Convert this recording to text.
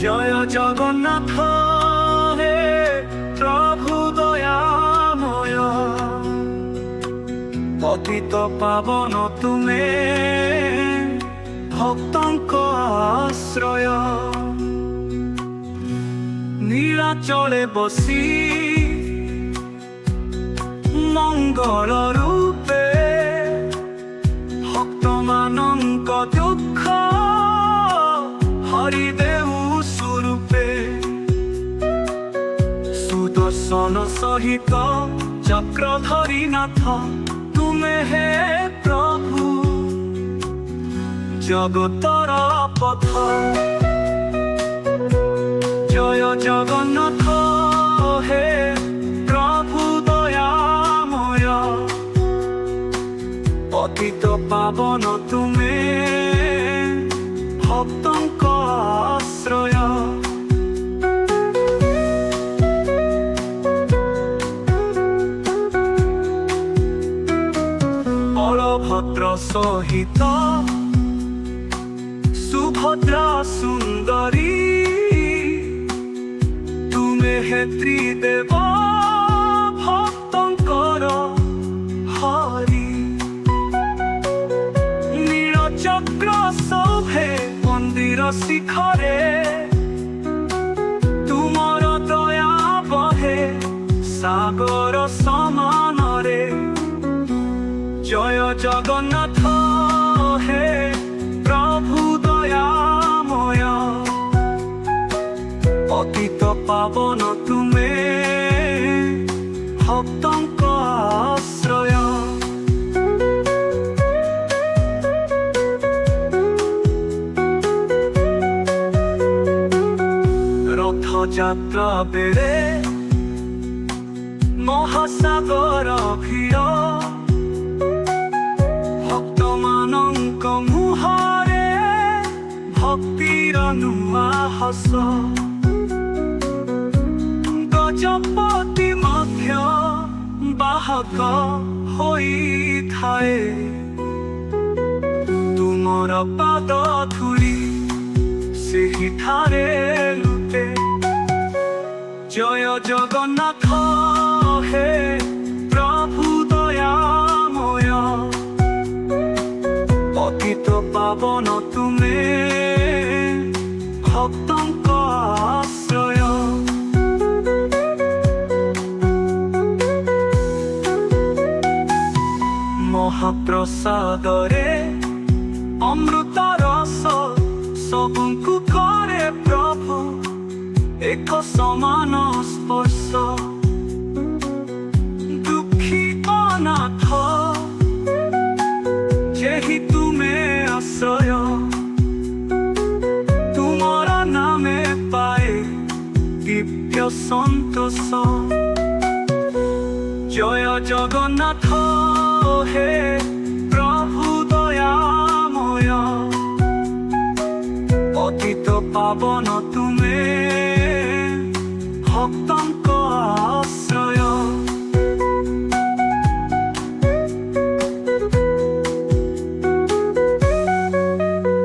জয় জগন্নাথ হে প্রভু দয়াময়, পতিত পাবন তুমে ভক্তଙ୍କ আশ্রয়। নীলাচলে বসি মঙ্গল রূপে ভক্তମାନଙ୍କ দুঃখ হরিদেউ স্বরূপে। সুদর্শন সহিত চক্রধরি নাথ তুমে হে প্রভু, জগতর পথ। জয় জগন্নাথ হে প্রভু দয়াময়, পতিত পাবন তুমে ভক্তଙ୍କ আশ্রয়। বলভদ্র সহিত সুভদ্রা সুন্দরী, তুমে হে ত্রিদেব ভক্তଙ୍କର হরি। নীলচক্র শোভে মন্দির শিখরে, তুমর দয়া বহে সাগর সমানরে। জয় জগন্নাথ হে প্রভু দয়াময়, পতিত পাবন তুমে ভক্তଙ୍କ আশ্রয়। রথযাত্রা বেড়ে মহাসাগর ভিড়, ভক্তମାନଙ୍କ মুହଁରେ ଭକ୍ତିର ନୂଆ ହସ। ଗଜପତି ମଧ୍ୟ ବାହକ ହୋଇଥାଏ, ତୁମର ପାଦ ଧୂଳି ସେହିଠାରେ ଲୁଟେ। ଜୟ ଜଗନ୍ନାଥ হে প্রভু দয়াময়, পতিত পাবন তুমে ভক্তଙ୍କ আশ্রয়। মহাপ্রসাদরে অমৃত রস ସବୁଙ୍କୁ କରେ ପ୍ରଭୁ ଏକ ସମାନ ସ୍ପର୍ଶ। ଦୁଃଖୀ ଅନାଥ ଯେହି ତୁମେ ଆଶ୍ରୟ, ତୁମର ନାମେ ପାଏ ଦିବ୍ୟ ସନ୍ତୋଷ। ଜୟ ଜଗନ୍ନାଥ হে প্রভু দয়াময়, পতিত পাবন তুমে